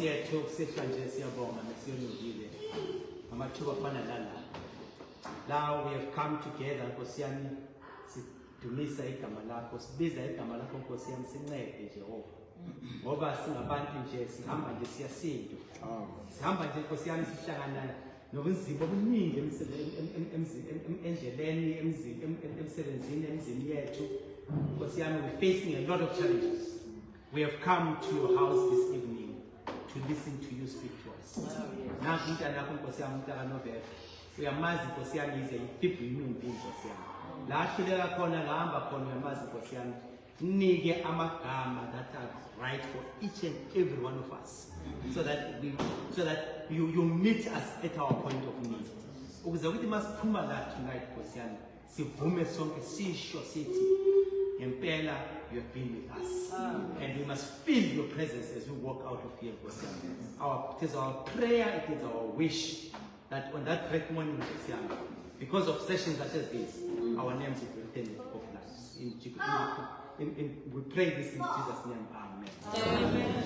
Nkosi yethu sihla nje siyabonga nesiyolungile amathuba afana nalapha. Now we have come together Nkosi yami sidumisa igama lakho sibiza igama lakho Nkosi yami sincede Jehova. Ngoba singabantu nje sihamba nje siyasinda. Sihamba nje Nkosi yami sihlangana nobunzima obuningi endleleni emsebenzini emzini yethu. Nkosi yami we're facing a lot of challenges. We have come to your house this evening to listen to you speak to us. Now, Nkosi yami umntaka November. Uyamazi Nkosi yami ize ifibhu imimbi Nkosi yami. La ahluleka khona lahamba khona uyamazi Nkosi yami. Nike amagama that are right for each and every one of us. So that you meet us at our point of need. Ukuze ukuthi masiphuma la tonight Nkosi yami. Sivume sonke sisho sithi Impela, you have been with us. And we must feel your presence as we walk out of here. It is our prayer, it is our wish that on that great morning, because of sessions such as this, our names will be written in the book of life. We pray this in Jesus' name. Amen. Amen.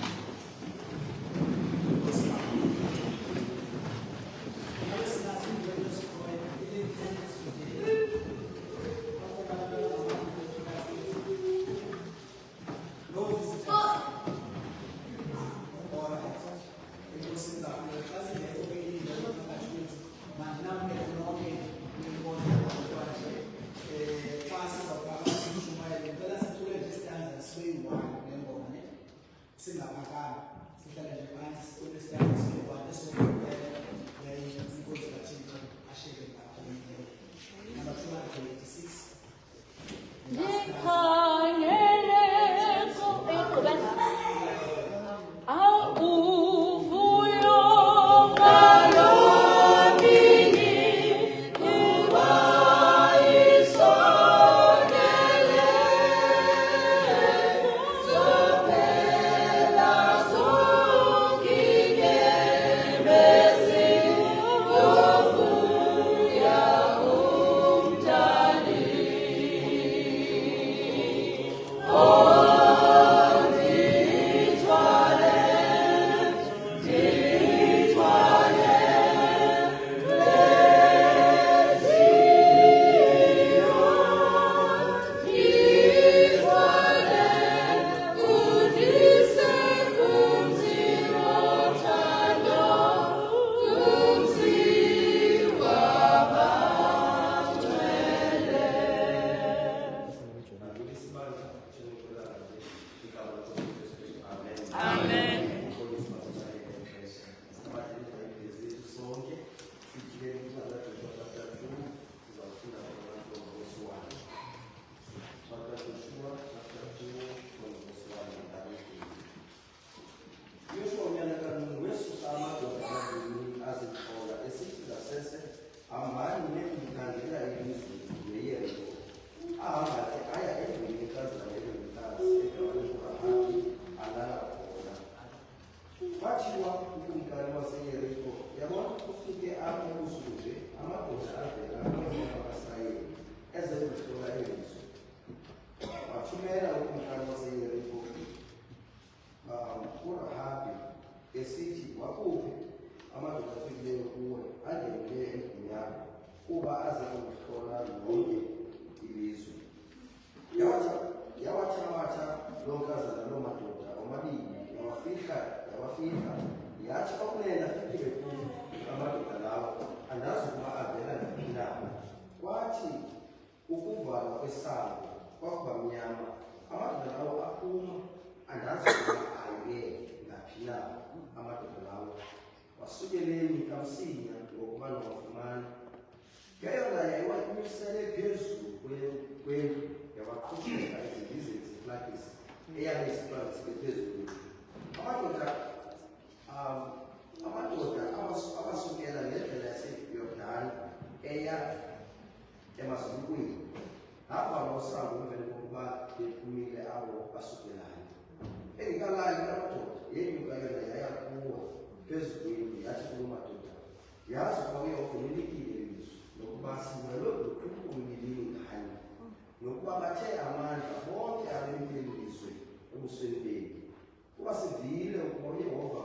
Kuba sivile ukubona Yehova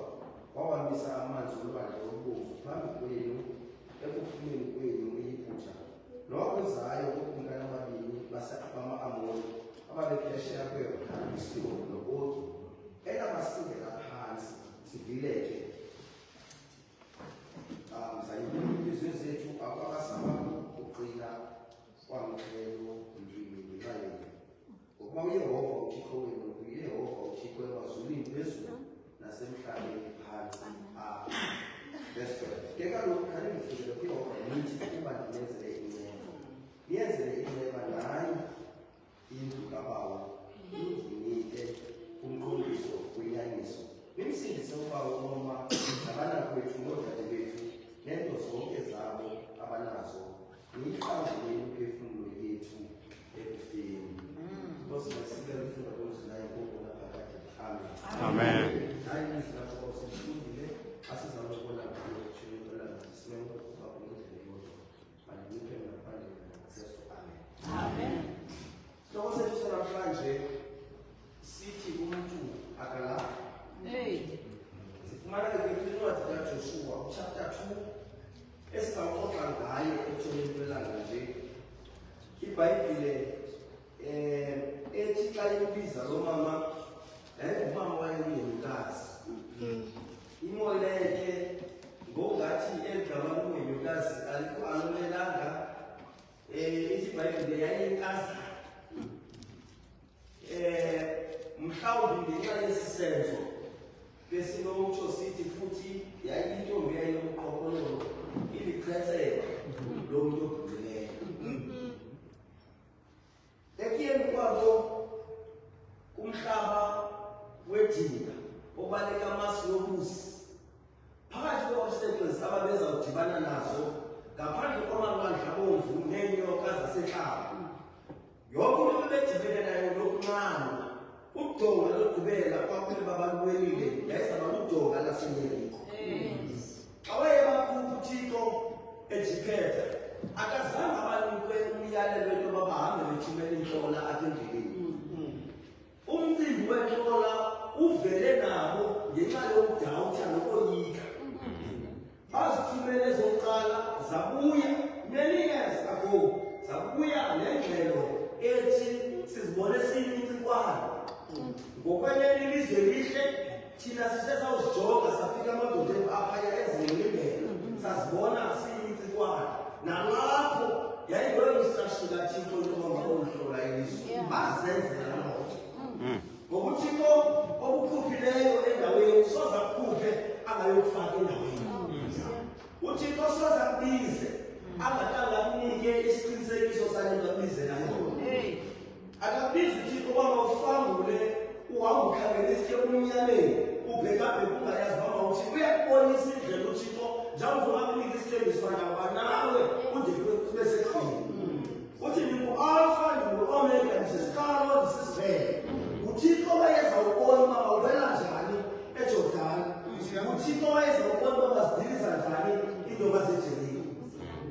olwandle olubomvu phambi kwenu ekuphumeni kwenu eyiphutha nowakwenzayo kubumkani amabini bama-Amori ababephesheya kweYordani uSihoni no-Ogi elabasingela phansi sivileke zayibulizwe zethu akwabasaba uqina kwamkhelo ndlwini ngenxayeni ngokuba uYehova uThixo wenu uYehova uThixo emazulwini phezulu nasemhlabeni phansi. Verse 12. Ke kaloku khani ndifundele kuYehova nithi ukuba ndinenzele inceba niyenzele inceba naye indlu kabawo indinike umqondiso wenyaniso nimsindise ubawo noma abanakwethu noodade bethu nento zonke zabo abanazo niyihlanguleni imiphefumulo yethu ekufeni. Because masike lifunda komzinayo ngokona phakathi. Amen. Hayi izwi lakho osifundile asizalobona kulo kuthula simenza ukuba kungendlela yodwa banike ngaphandle naKristu. Amen. Amen. Lokho sethu namhlanje sithi umuntu akala. Sifumana ke kwincwadi kaJoshua chapter 2 esizawuxoxa ngaye ekutholeni kwelanga nje. IBhayibhile ethi xa imbiza lo mama umama wayengumkazi imoleke ngokungathi egama lomongikazi alikho alomelanga ithi iBhayibhile yayinkazi mhlawumbi ngenxa yesi senzo besinokutsho sithi futhi yayintombi yayinobuqhophololo iliqhetseba lomuntu obhuqileyo. Ekuyeni kwabo kumhlaba wedinga obaleka amasi yobusi phakathi kwe-obstacles ababeza kudibana nazo ngaphandle kwamalwandle abomvu neenyoka zasehlaba yonke into bedibene nayo lokuncane udonga lokugqibela kwakhona babalwelile yayizaba ludonga laseYeriko. Xa wayebakhupha uThixo eJiphetha akazange abanikwe umyalelo into bahambe bethumela inhlola apha endleleni. Umcimbi wenhlola uvele nabo ngenxa yokudawutha nokoyika. Bazithumele ezokuqala zabuya many years ago zabuya nengxelo ethi sizibone siyintshikwano ngokwenene ilizwe lihle thina sisezawuzijonga safika amadoda aphaya ezingqilibele sazibona siyintshikwano nalapho yayingo-instruction kaThixo intoba makuhlola ilizwe bazenzela lonto ngokuThixo okukhuphileyo endaweni soze akhuphe angayokufaka endaweni. UThixo soze akubize angahlanga akunike isiqinisekiso salento abize nayo. Akabizi uThixo uba mawufangule uhambe ukhangela isike umnyameni ubhekabheka ungayazi baba uthi uyakubonisa indlela uThixo njalo ungakunika isithembiso nawe nawe ude kube sekufini. Uthi ngingu-Alpha ngingu-Omega ndisisiqalo ndisisivele. UThixo wayeza ukubona uba bawuvela njani eJordani. UThixo wayeza ukubona uba bazidiliza njani iinyoka zeJeriko.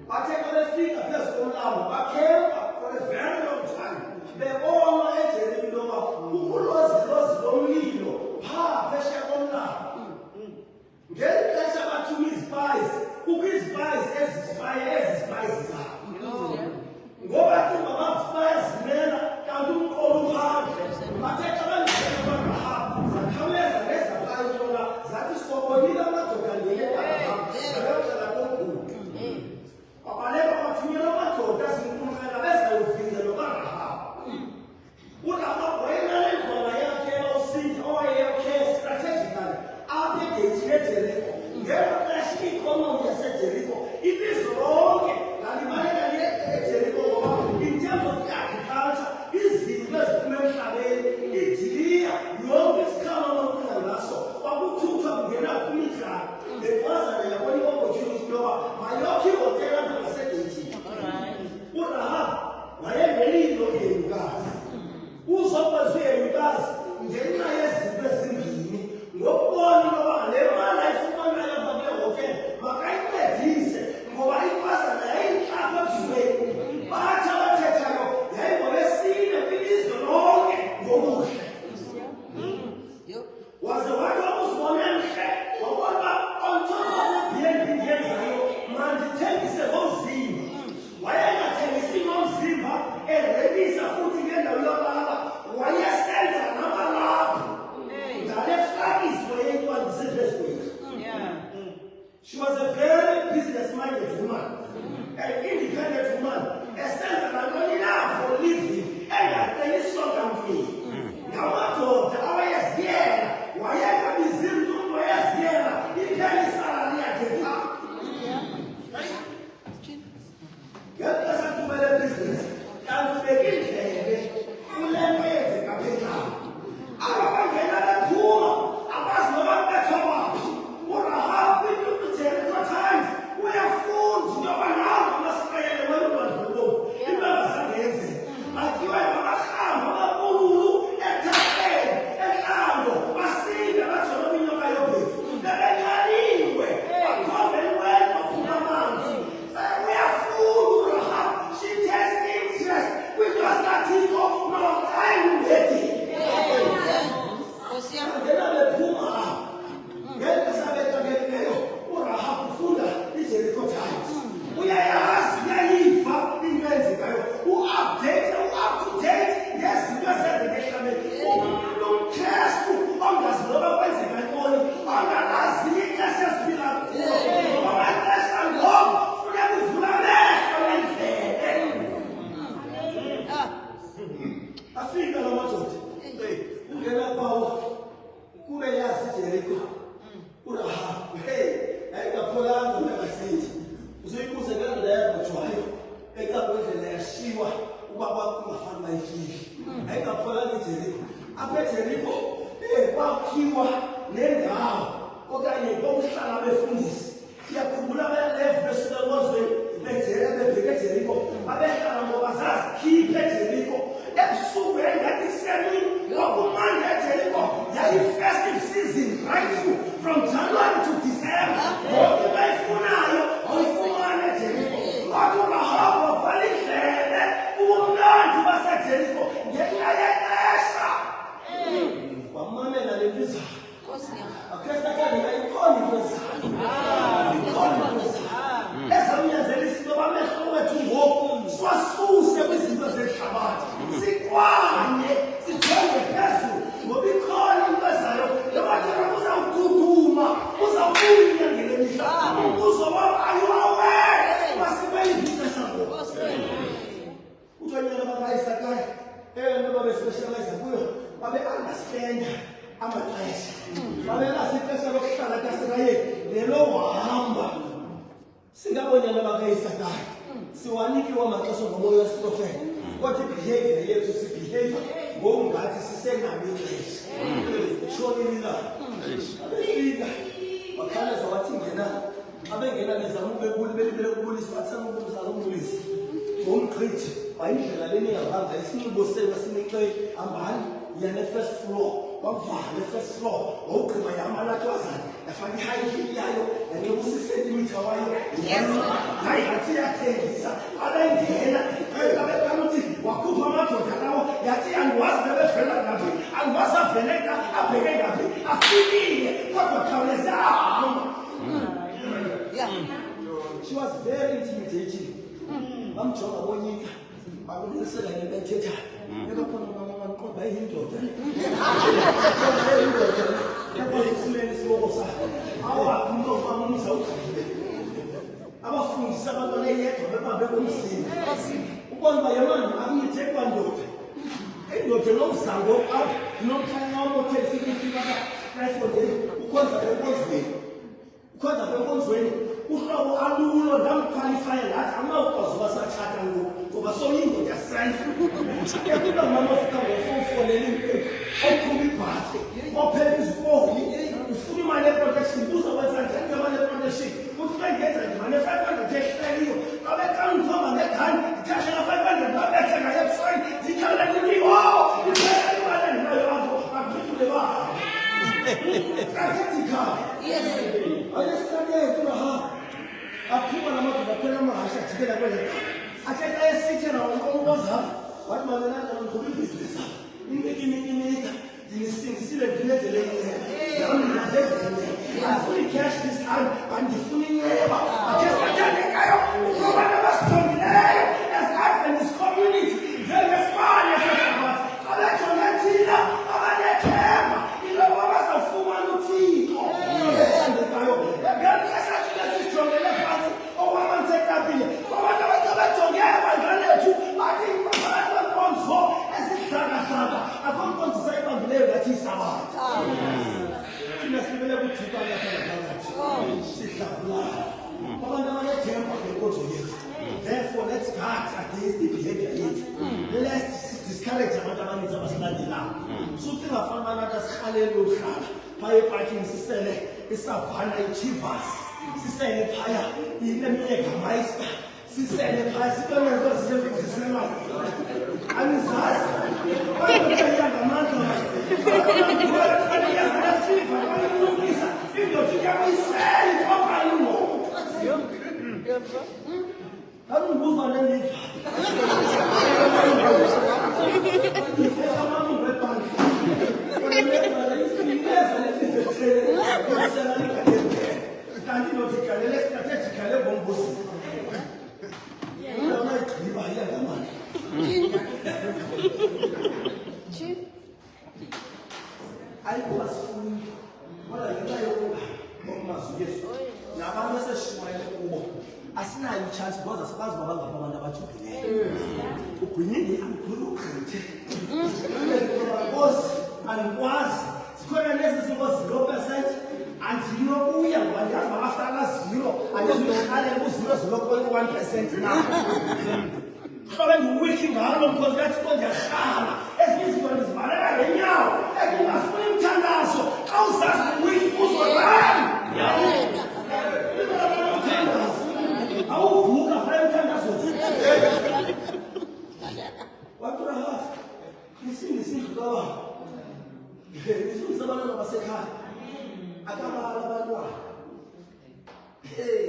Bathe xa befika phezu komlambo bakhempa for a very long time bebona eJeriko intoba ukulozilozi lomlilo phaa phesheya komlambo. Ngeli xesha bathuma izipayisi kukho izipayisi ezizipayisi zabo ngoba kuba bazipayizimela kanti umqolo uphandle bathe xa bangena bangahamba zakhawuleza nezabayo intoba zathi sifokonile amadoda ngeyeyokela komkhulu babaleka bathunyela amadoda azinkumkela bezawuvingela bangahamba. Ulababhoyela lengoma yakhe osinda owayeyakhe strategically apha egeyithini eJeriko ngelo xesha i-economy yaseJeriko ilizwe lonke apha eJeriko kwakhiwa nendawo okanye kokuhlala abefundisi. Siyakhumbula abayalevu besuka enkonzweni bebheke eJeriko babehlala ngoba zazikhiphe eJeriko ebusuku engathi kusemini kwakumandi eJeriko yayi-festive season right through from January to December. Ngoba bayifunayo awuyifumane eJeriko. Wathi ungahamba wavala indlebe ubumnandi baseJeriko ngenxa yexesha. Wamamela le mbizayo. Akhesikhathane ayikhona into ezalo. Ezamnyazela izinto bamehlo wethu ngoku siwasuse kwizinto zehlabathi sikwane sijonge phezulu ngoba ikhona into ezayo lebatena uzawududuma uzawubuya ngele mihla uzoba ayuawele masibeyivitesa ngoku utonyana babayisakaya eyona babespecialize kuyo babe-understanda amaxesha babelazi ixesha lokuhlala kasekayeni nelohamba singabonyana bakayisakaya siwanikiwe amaxesha ngomoya wesiprofeta kodwa ibehavior yethu sibehavior ngokungathi sisenalo ixesha shonilila abefika bakhalaza wathi ngena abengena bezama ukubulisa bathanda ukubulisa umbulisi ngomgqithi bayindlela leningahamba isinxibo senu sinixele hambani yana first floor wavala first floor wawugqiba yamalatwazana yafaka i-high heel yayo yanxiba usisentimitha wayo hayi yathi yathengisa abengena abekhala uthi wakhupha amadoda lawo yathi andiwazi bebevela ngaphi andiwazi aveleka abheke ngaphi afikile kodwa khawuleza ahamba. She was very intimidating. Bamjonga bonyika bakulisela ngento ethethayo ekakhona mama yindoda yakwazisimele isiboko sakhe awakumntokamamisa ukhangile abafundisa abantwana eyedwa bebambe komzimba ukubona uba yemani akunithekwa ndoda indoda nomzango nomkhanya wamothesiiiaefondeni ukhonza kwenkonzweni uhlobo alulo ndamkhwalifaya ngathi amawukwazi uba satshata ngoku ngoba soyindoda self ekuba mama ofika ngofofonela impepho okhuma ibhasi ophela izifoni ufuna imali eprotection uzokwenza njani ngemali eprotection uthi xa ngenza ndimane 500 ehleliyo babekamthomba ngegani ndithashela 500 babethe ngayo ebusweni ndikhalela niniwo iphela imali endinayo apho baphithule baha strategical ayestrategy bahamba aphuma namadoda aphela amahasha ajikela kwele athe xa esithena onkozapha wathi mamelana ngikhupha ibhizinesi apha inika ndisingisile ndilenzele inceba nami ndilenzele andifuna i-cash this time bandifuna inceba athe sathandekayo ukubantu abasijongileyo as Adventist community njengesibane sehlabathi abejonge thina abanethemba iloba bazawufumana uthixo ethandekayo ngelixesha sisijongele phantsi okwamansekapile kwabantu abajonge ebandla lethu bathi phakathi kwenkonzo ezihlakahlaka akho nkonzo sayibambileyo ngathi isabatha thina sibele kuthukana phakathi sihlafulana abantu abanethemba ngenkonzo yethu. Therefore let's guard against the behavior yethu. Let's discourage abantu abaninzi abasilandelayo suthi ngafana nathi asirhaleli uhlala phaya eparking sisele isavana ichivas sisele phaya ilemyegameister sisele phaya siboneko zisemvuziselwana anizazi bayoyangamandla ayafiva bayilungisa indoda iyakuyisela ipapani ngoku alunguva nendiva kanti nozikalele strategically ebombusi yona igqiba iyangamandla ayikubasifuni kodwa ngenxa yokuba bomazwi yesu nabantu eseshumayele kubo asinayo ichance because asikwazi uba bangapha abantu abajongileyo ugwinyile andikhulu ugqithe because andikwazi zikhona nezi zinto 0% andinokuya ngoba ndiyazi uba after ka-0 andizuyirhalela ku-0.1% na hlobe ndiwikhi ngalo because kathixo ndiyarhala ezinye izinto ndizivalela ngenyawo Ngifundisa abantwana basekhaya. Akabala abantwana. Hey,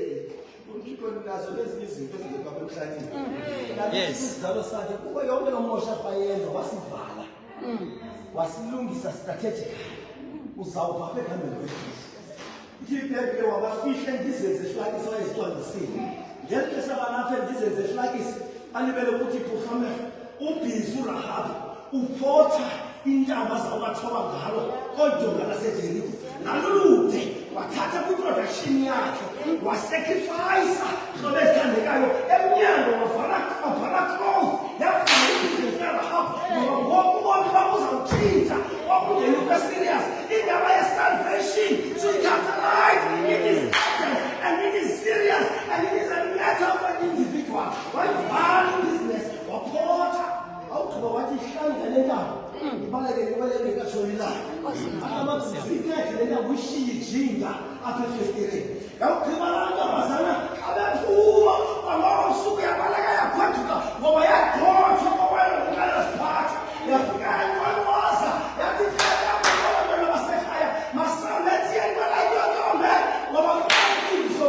uNkiko nazo lezi izinto ezingekho emhlabeni. Yes. Isizalo sakhe kuba yonke nomosha ayenza wasivala. Wasilungisa strategically. Uzawuva phambili kwethu. Iphephe wabafihla ndizenze flakisi wayezicwangcisile. Ngeke sabalapha ndizenze flakisi alibele ukuthi iphukame ubhizi uRahab uphotha intaba zawathoba ngalo kodwa laseJeriko nalulude wathatha kwi-production yakhe wasacrifice zobe ezithandekayo emnyango wavala close yavala ibhizinesi kaRahab ngoba wonke ubomi babuzawutshintsha wakungena ukwe-serious indaba ye-salvation suyithatha-right it is urgent and it is serious and it is a matter of an individual wayivala ibhizinesi waphotha awugqiba wathi ihlangane entaba ibaleke katshonilayo amabhizinisi lena wishiye ijinga apha efestireni yawugqiba laa ntombazana abephuma bangosuku yabaleka yaphathuka ngoba yagxothwa ngokwayaziphatha yafika yanqwankwaza yathi abantwana basekhaya masambethiyeni balayiyontombe ngoba kuqaimfundiso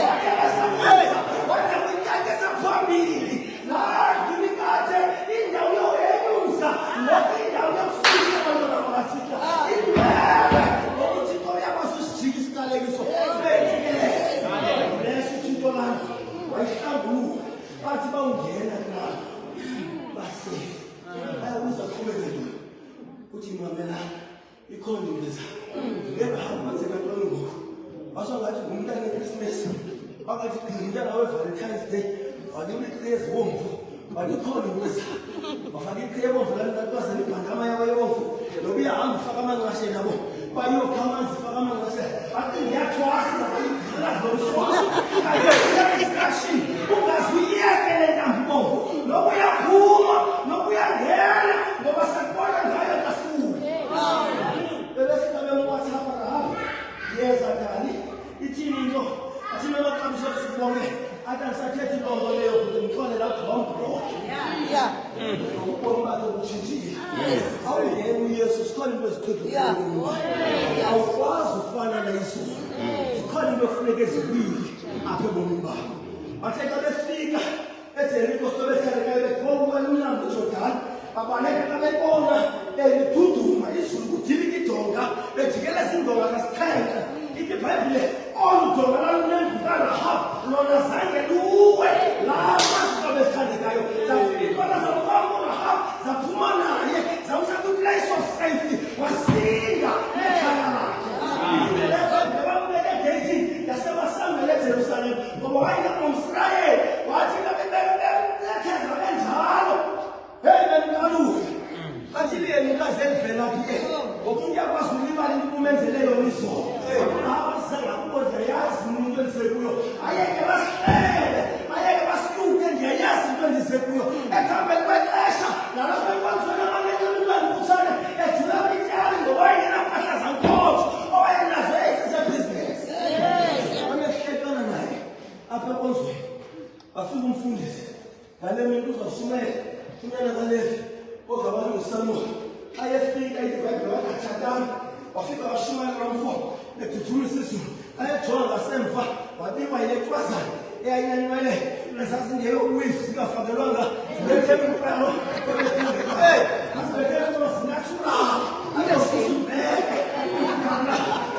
wakebesameza wade kwinyakesa phambili naginikade indawo yoyenyusa ngoba indawo yokufika abantwana bakathixo imele ngokuthixo uyakwasusijika isikalekiso lesithixo lami wayihlambuluka bathi bawungena kulapho basefe bayabuza qhubekele uthi mamela ikhondimeza ngeRahab manzekantoni ngoku basho ngathi ngumntana eChristmas bakathi ngumntana we-Valentine's Day wanika ikriye ezibomvu banikhondimeza bafaka ikriye ebomvu lanitatwazana ibhandama yabo yebomvu noba uyahamba ufaka amanqashe nabo bayokha amanzi faka amanqashe athi ngiyathwasa bayikhalazoshwaiskashin ungazi uyeke le ntambi bomvu noba uyaphuma noba uyangena ngoba sakubona ngayo kasuku bebesikabe WhatsApp Rahab yeza njani ithini into athina amaxabiso esibonge athi angisathetha intongo leyo ukuze ngixole lapho bambroke ubomi bakhe butshintshile awungena uyesu sikhona into ezithethwa awukwazi ufana nayizulu zikhona into efuneka ezibili apha ebomini bakho bathe xa befika eJeriko sobethalekayo bekhomba umlambo uJordani babaleka xa bebona liduduma izulu kudilika idonga bejikeleza indonga kasixhenxe ithi ibhayibhile olu donga lalunemvu kaRahab lona zange luwe lapa xa bezithandekayo zafika iintwana zabukambo uRahab zaphuma naye zamsa kwi-place of safety wasinda nekhaya lakhe bambeke egeyithini yasemasangele eJerusalem ngoba wayengenomsrayeli wathi betheza benjalo heyi bemkaluka athi liyeni inkazi elivelaphi ngokuthi uyakwazi ulibala into umenzele yona izolo abazangakukodwa yazi umuntu endisekuyo ayeke basihlele ayeke basiluke ndiyayazi into endisekuyo ekuhambeni kwexesha nalapho ekwanzweni amanenxelulanibutshane ejula ityali ngoba wayengenampahla zankotsho owayenazo ezisebhizinesi anehlekana naye apha enkonzweni bafika umfundisi ngale mintu uzawusumela unyana kalevi ozabalungisanuka ayefika ibhayibhile wakatshatana wafika washumayela nomfo eduthumisa izulu ayejonga ngasemva wabikwa yile twazana eyayinanwele ezazingeyo-wif zingafakelwanga zibethemipelo azibethemipelo zinatshurala anesizubeke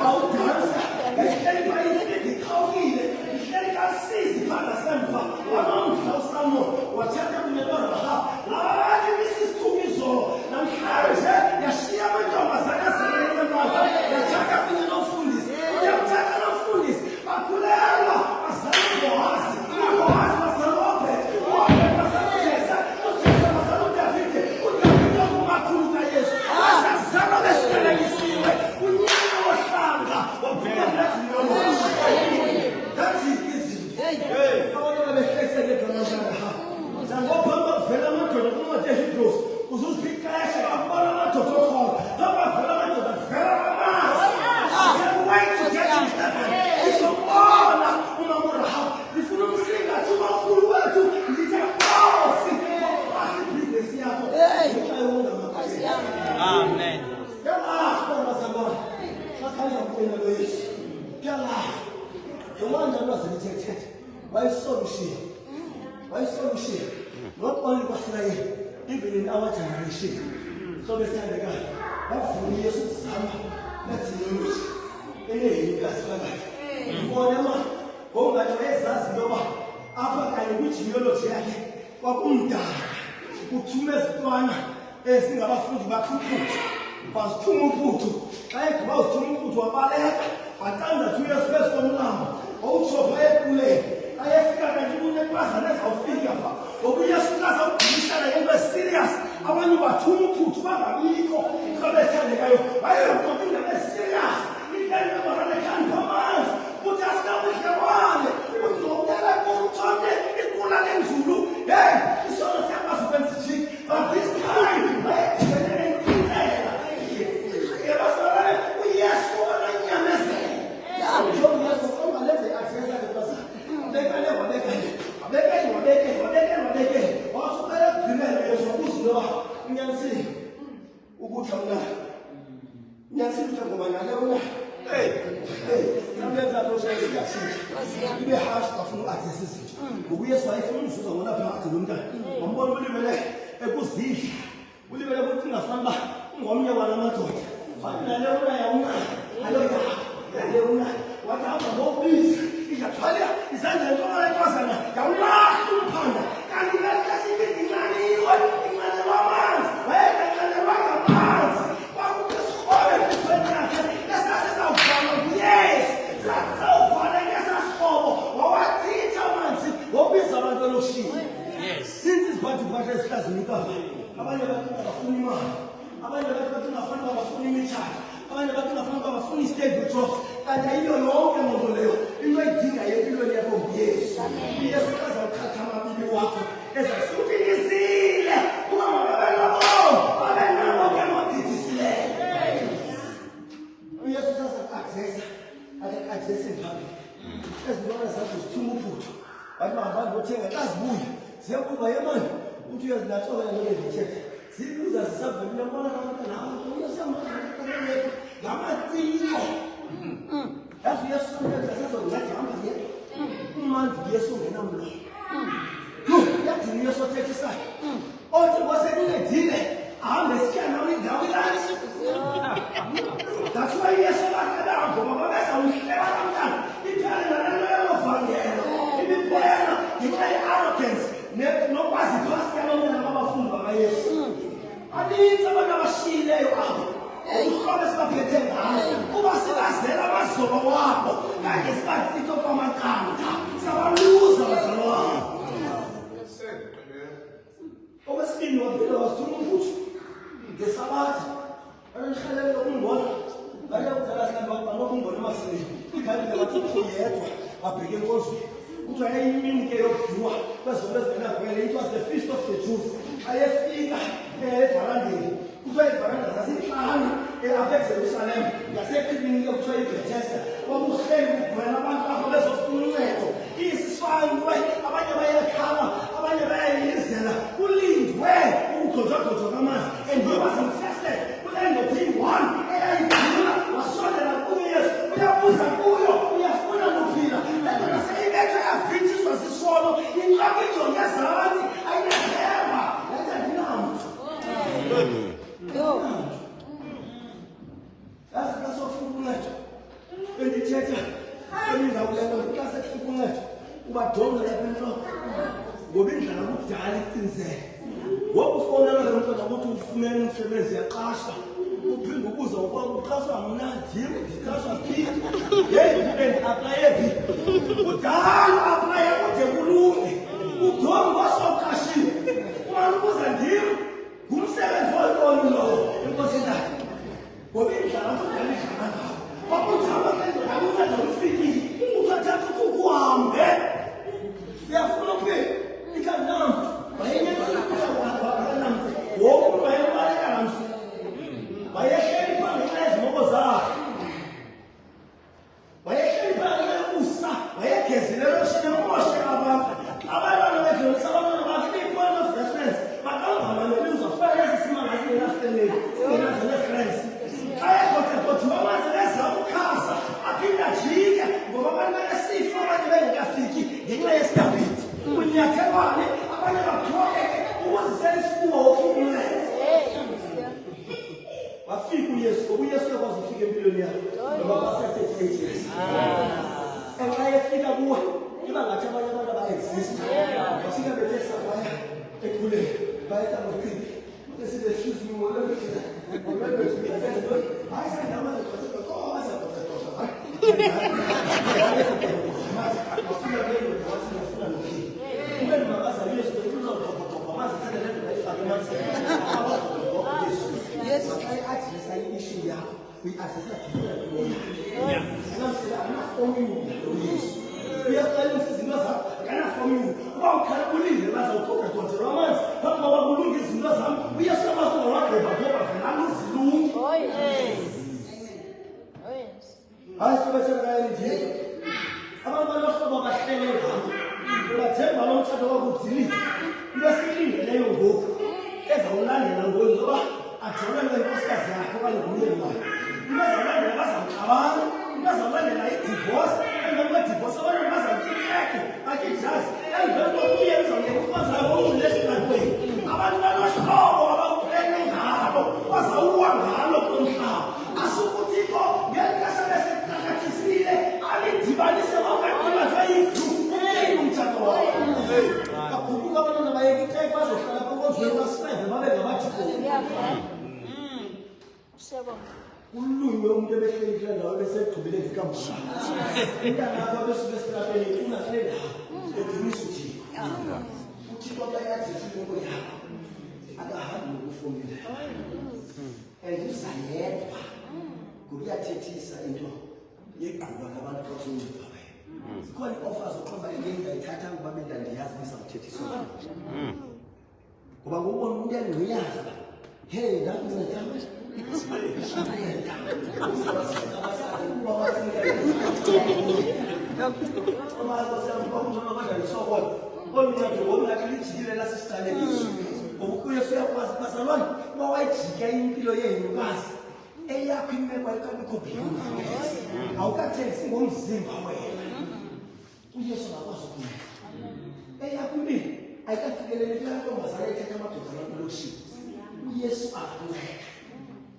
bawudansa isihleli bayifika ikhawukile ihleli kasizi phaa ngasemva wanomdla usamo wathetha kunye noRahab athi isisithukizolo namhlanje yashiya amantombazane azelelelemaka yathatha kunye nomfundisi uyamthatha nomfundisi bakhulelwa bazala uBoazi bazala uObhedi uObhedi bazala uJese uJese bazala uDavide uDavide ongumakhulu kaYesu kanjani wazelithethethe wayisolushiya not only kwaSirayeli, even in our generation. So besiyandekayo bavuna Yesu ukuzama nathini eneyinkazi phakathi ubona manje ongathi wayezazi yoba apha kanye kwi-genealogy yakhe kwakumdala kuthuma ezintwana ezingabafundi bakhe uphuthu bazithuma uphuthu xa egqiba uzithuma uphuthu wabaleka waqanda 2 years phezu komlambo wawuthopha ekuleni ayefika kanti kunekwazana ezawufika pha ngokuyesu kazawugqilisana ngento eserious abanye bathuma uphuthu bangabikho kabethandekayo wayeyonkonto indaba eserious indlela abaranekhambi amanzi uthi asikabudlekwane uzobuyela kumtshone ikula lenzulu hey isono siyakwazi ukwenza ijiki but this time bayekuthelele intintela yebasore uyesu ananyamezele uyesu ongalenze i-access yakhe kwasa wabekele wasukela ekugcineni yesu wakuziloba unyanisile ukuthi unyanisile ukuthi ngoba nale una Sometimes I don't say ibe harsh kafuna u-access izinto ngokuyesu wayefuna umzuza ngona phakathi nomntana wambona ulimele ekuzidla ulimele ukuthi ungafani uba ungomnye walamadoda wathi nale una yawuna wathi hamba ngokubiza iyathwala izandla entomalekazana yawulahla umphanda kanti kasikaincaniwe incane lwamanzi wayekancanelwa ngamanzi kwakukesikole yakhe esasezawuvala nguyesi sasawuvala ngesasikobo wawachitha amanzi wobiza abantu eloshini since iziphathiphatha ezihlazinikaba abanye bathi bafuna imali abanye bathi ungafani babafuna imitshato abanye bathi ungafani babafuna i-stable jobs kanti ayiyo yonke muntu leyo into ayidingayo empilweni yakho nguyesu uyesu azawuthatha amabili wakho ezasukuthilizile ukama babenabo ke modidisileyo uyesu azaku-accessa phambili ezintwana zakho zithuma uphuthu bathi bahambantu bothenga xa zibuya ziyakuba yemani ukuthi uyazilatshokela nolezithetha zibuza zisavelile mbona ngamaciko yazi uyesu sasezongahamba yedwa umandi uyesu ungenamlo yadini uyesu othethisayo othi ngosekuncedile ahambe esitya nawo indawo ilali that's why uyesu bakadambo ngoba bezawuhleba kamntana iphele nalento yamavangelo imiphela ngenxa ye-arrogance nokwazi phasi yabantwana babafundi bakayesu abaninzi abantu abashiyileyo abo ukuhlobe sibaphethe ngayo kuba sibazela amazoba wabo kanti sibathitho kwamakanta sabaluza abazalo wabo okwesibini wavele wazithuma uphuthu ngesabathi ayihelele umbona bayakudala silambanokungona emasimini igalile bathi yedwa wabheke enkozweni uthi ayayimini ke yokudliwa kwezobe ezingenavele it was the feast of the Jews ayefika evarandeni kuthiwa ivaranda zasinhlanu apha eJerusalem ngasekliniki okuthiwa iBethesda kwakuhleli kugwela abantu apho bezofuna uncedo iyisiswanywe abanye bayakhala abanye bayayizela kulindwe ukugxotshagxotshwa kwamanzi and he was interested kule ndoda iyi-1 eyayigcina wasondela kuyesu uyabuza kuyo uyafuna nophila endoda seyibethwe yavithiswa sisono intloko ijonge ezantsi ayinethemba yathi andinamntu yazi xa sofuna uncedo bendithetha emindawo lento xa sekufika uncedo ubadongela apha entloko ngoba indlela kudala icinzele ngoku ufowunela lo mntwana ukuthi ufumene umsebenzi yaqashwa uphinde ubuza ukuba uqashwa mna ndim ndiqashwa phi yeyi bendiaplaye phi kudala aplaye kude kulunge udongo wasawuqashiwe umane ubuza ndim ngumsebenzi wantoni lowo enkosini yakhe ngoba indlala kudala idlala ngawo kwakunjalo kendoda uncedo lufikile uthathatha ukuhambe siyafuna ukuphila ikanamntu wayenyeaaanamntu woku umntu wayebaleka namsi wayehleli phambi xa ezimoko zakhe wayehleli phambi xa yokusa wayegezile eloshini uyesu ngoba uyesu uyakwazi ukufika empilweni yakho ngoba basathethe ijesu xa efika kuwe iba ngathi abanye abantu aba-exist bafika bethe sabaya ekhuleni bayeta ngophinde besithi excuse me ngolwekuthina hayi sendamane bafika bendoda wathi ngafuna nophini umeni makaza uyesu uzawudobhodobha amazi thanda le ndoda ayifake emanzini Yes, I address an issue here. We address a different way. And I'm saying, I'm not forming you. We are telling you, I cannot form you. How can I believe that I talk about the romance? How can I believe this? We are supposed to work with a paper and I'm not doing. Oh, yes. Oh, yes. I was going to say, I'm not about my family. But I tell my own child about the lead. You are speaking the name of book. There's a land and I'm going to Achana na ikoskazi yako wale mwenyewe. Unazalana na basa mkabana, unazalana na divorce, na divorce wale basa mkeke, akijazi. Ndio kuya mzee kwanza wao lesson kwa. Abantu banoshobo abakuphele ngalo, bazawuwa ngalo kumhlaba. Asukutiko ngekasana seqhakathizile, alidibanise wakati bayidu. Umthatho wao. Akubuka abantwana bayeke xa bazohlala kokozweni baseve babe ngabathiko. Ulunywe umuntu ebehleli kule ndawo besegqibile ngekamva. Umntana wakho abesuke esitrateni ufuna kule ndawo edumisa uThixo. uThixo akayazi into yakho. Akahambi ngokufundile. Endiza yedwa. Kuyathethisa into yegquba labantu bathunjwa. Zikhona i-offers oqoba engingayithatha ngoba mina ndiyazi bizawuthethisa. Ngoba ngokubona umuntu uyangqiyaza. Hey, ndakuncedama.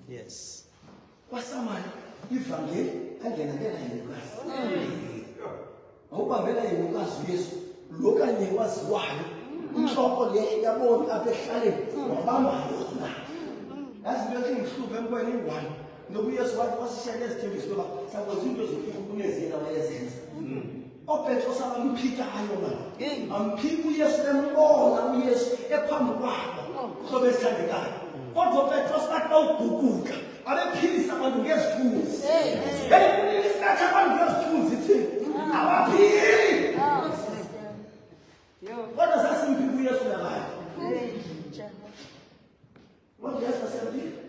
Yes. Wasamani ivangeli angena ngeNkosi. Awubambela iNkosi Yesu lo kanye waziwayo. Inhloko le yabona apha ehlaleni wabamba yona. Yazi into engihlupe empweni ingwane. Ngoba uYesu wathi wasishaya ezithembiso ngoba sakwazi into zokuphumezela wayezenza. oPetros abamphikayo manje amphika uYesu embona uYesu ephambi kwabo sobe sithandekayo kodwa uPetros bathi bawuguguka abephilisa abantu ngezithunzi hey isikhathi abantu ngezithunzi thini abaphili kodwa sasimphika uYesu labayo kodwa Yesu asemphika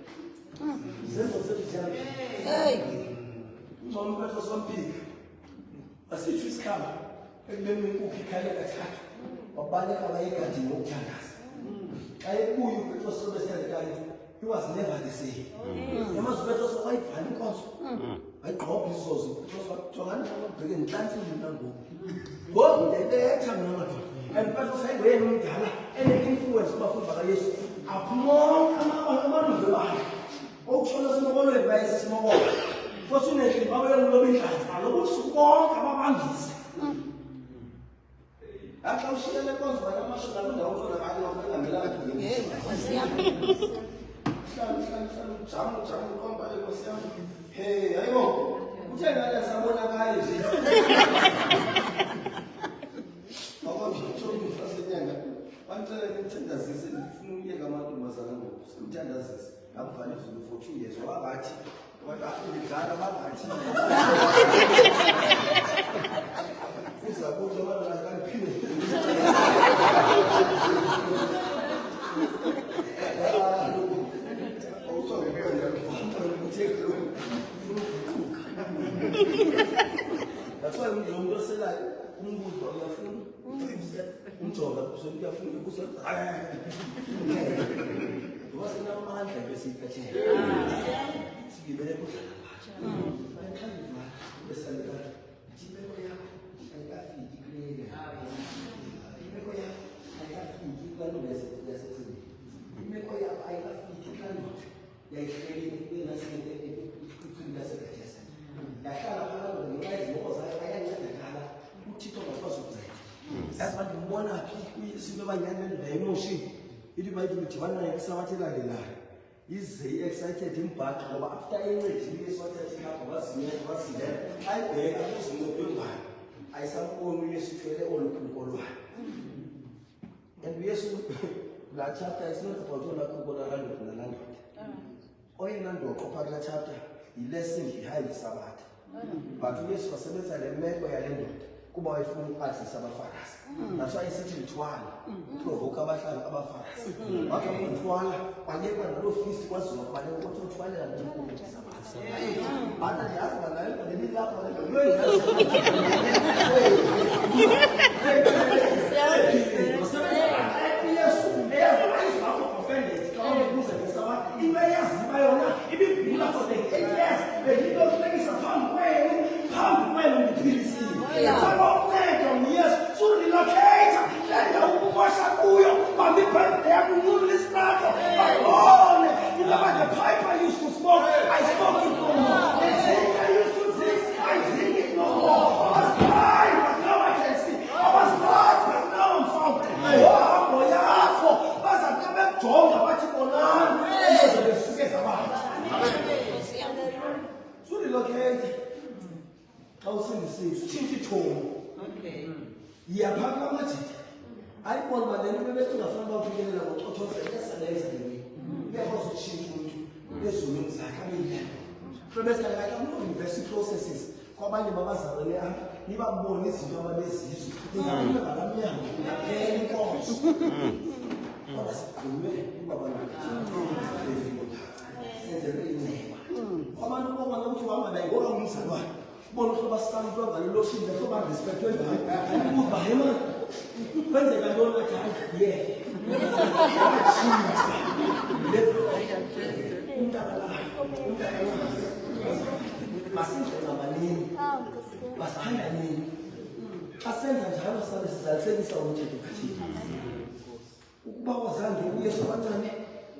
izenzo zethu ziyaphi hey noma uPetros wamphika asithi isikhaba ekubeni inkukhu ikhale kathathu wabaleka bayegadi ngokuthandaza ayebuye uPetros obesendekayo he was never the same yamazi uPetros wayivala inkonzo ayigqobha izozo uPetros wathongana ababheke inhlansi nangoku ngokuletha mina madoda and Petros ayingwena umdala ene-influence kubafundi bakaYesu aphuma amalungu bakhe okushona simokolweni bayesesimokola Fortunately, Babylon will be that. I will support Ababangis. I can see the cause by a master of the Hey, I go. Tell that someone of I is. I want to show you first again. One time, this is Yagamatu Masango. Sometimes I'm funny for 2 years. What about you? What about the God of our lives? This is a good one I can feel. Also, that's why we don't say like, isinto abanyani la emotion ili bayithi udibana nayo isabathi elandelayo ize i-excited imbhaqo ngoba after encedile eswathathi lapho wazilele ayibheka kuzinqophe ngani ayisamboni uyesu uthwele olukhukolwayo and uyesu la chapter is not about olakhukola landoda nalandoda oyena ndoqo phakathi la chapter i-lesson behind Sabbath but uyesu wasebenza le meko yale ndoda kuba wayefuna ukwazisa abafakazi that's why isithi lithwala provoke abahlali abafarisi wakhe ukuthwala kwayekwa nalo feast kwaziwa kwale ukuthi uthwalela ngokuthi Sabbath bana ndiyazi banayo leli lapha kwabanye babazalwane apha nibabone izinto abalezizwe ingaphinde ngalamnyango naphela inkonzo kodwa sigqume senzele inceba abantu bonke ukuthi uhamba naye ngoba ngumzalwane ubona uhlobo asisana into ngalelo shinda hlobo respectwe ngayo ukuba hema kwenzeka ntoni athi yeah masinjela abaningi basihanda nini asenza njalo sabe sizalisekisa umthetho kathini ukuba wazange uyesu abancane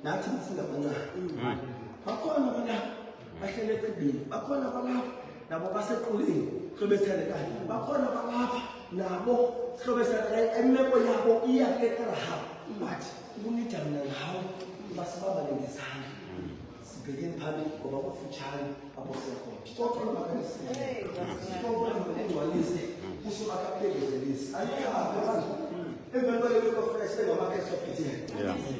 nathi singabancane bakhona balapha bahlele eqibini bakhona balapha nabo basequleni hlobethelekanye bakhona balapha nabo hlobethelekanye emeko yabo iyakeka rahaba but ukunida mina ngawo basibamba lengezana sibhekeni phambili ngoba kufutshane apho siyakhona sixoxe bakanisi sixoxe ngokugcwalise usumakaphezelisi ayikhabe abantu emveni kwalelo fresh engamakheso phithile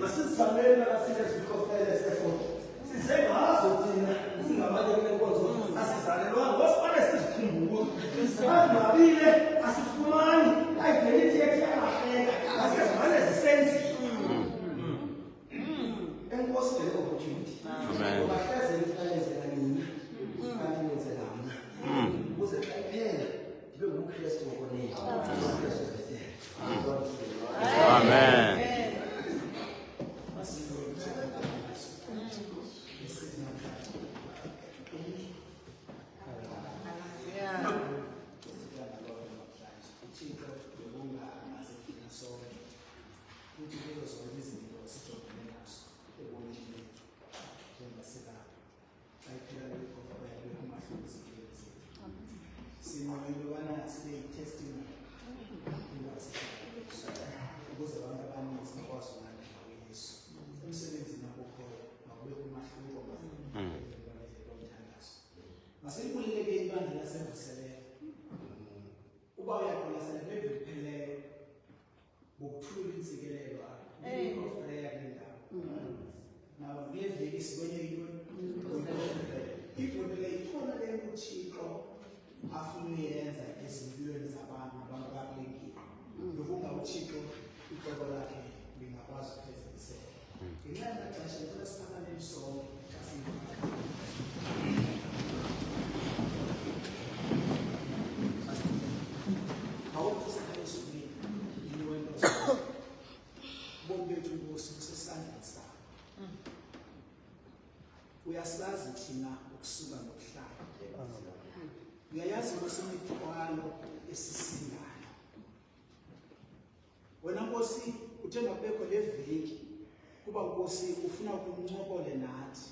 masizamele nakasile zikofele sefoni size ngazo thina singabanye kwenkonzo asizalelwanga ngosifane sizikhumbula singabile asifumani ayivelithi yekhiyalahleka asizimane zisenzi enkosi le opportunity amen bahleze imfanezela nina kanti nenzela mna ukuze xa iphela ndibe ngumkristu ngokoneni amen Masibuleke ibandla lasevuselelo uba uyaqolasela bevupheleyo ngokuthula insikelelo apho of prayer lendawo nawo ngeveki sibonye into le ikhona le uThixo afuna uyenza ezimpilweni zabantu abantu abakulekile yokuba uThixo icebo lakhe lingakwazi ukufezekiseka ngenxa yamaxesha ngifuna siphakame sonke uyasazi thina ukusuka nokuhlala uyayazi ukusemithwalo esisindayo wena Nkosi uthe ngabekho le veki kuba Nkosi ufuna ukuncokole nathi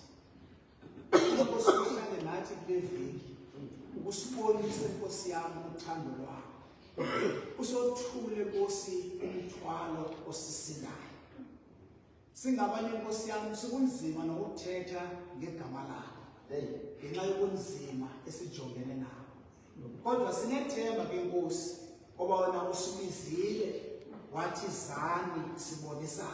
Nkosi uhlale nathi kule veki ukusibonisa Nkosi yami uthando lwakho usothule Nkosi umthwalo osisinayo. Singabanye Nkosi yami sikunzima nokuthetha ngegama lakho. Ngenxa yobunzima esijongene nabo. Kodwa sinethemba ke Nkosi ngoba wena usumizile wathi zani sibonisane.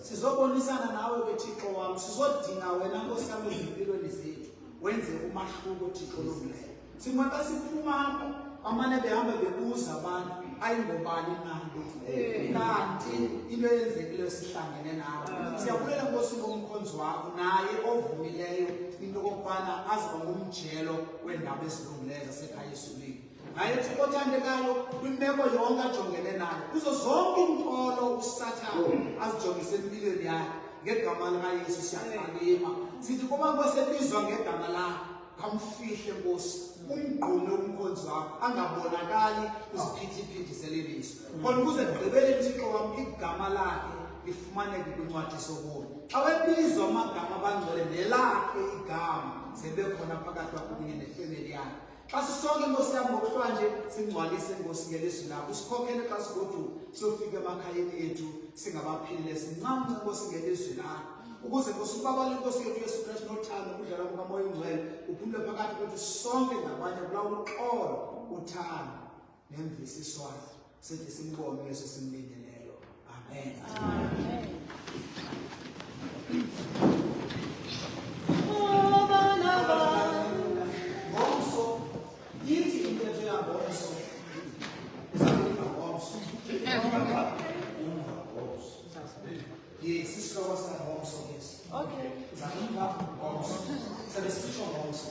Sizobonisana nawe ke Thixo wami, sizodinga wena Nkosi yami ezimpilweni zethu. Wenze umahluko Thixo lobuleyo. Singabe siphuma amane behamba bebuza abantu ayingobani kanti into eyenzekileyo sihlangene nawe. Siyabulela Nkosi ngomkhonzo wakho naye ovumileyo into kokubana aziba ngumjelo wendaba ezilungileyo zasekhaya esulwini. Naye Thixo othandekayo kwimeko yonke ajongene nayo kuzo zonke inkolo uSathane azijongise empilweni yakhe ngegama likaYesu siyakhalima. Sithi kuba Nkosi ebizwa ngegama lakho kamfihle Nkosi umgqume umkhonzi wakho angabonakali kuziphithiphithi zelizwi. Khona ukuze kugqibele Thixo wami igama lakhe lifumaneke kwincwadi sobomi. Xa webizwa amagama abangcwele nelakhe igama zibe khona phakathi kwakho kunye nefemeli yakhe. Xa sisonke Nkosi yami ngokuhlwa nje singcwalise Nkosi ngelizwi lakho. Usikhokhele xa sigoduka siyofika emakhayeni ethu singabaphilile sincamce Nkosi ngelizwi lakho. Ukuze Nkosi ubabale Nkosi yethu Yesu Kristu nothando kudlala kukaMoya Ongcwele uphumule phakathi kwethu sonke ngabanye kulawo uxolo uthando nemvisiswano. Sithi simbonge Yesu simlindeleyo. Amen. Amen. Ngomso yithi intetho yangomso izakupha ngomso. Yes, this is what I want. Okay. Ngomso. Sabe sisho ngomso.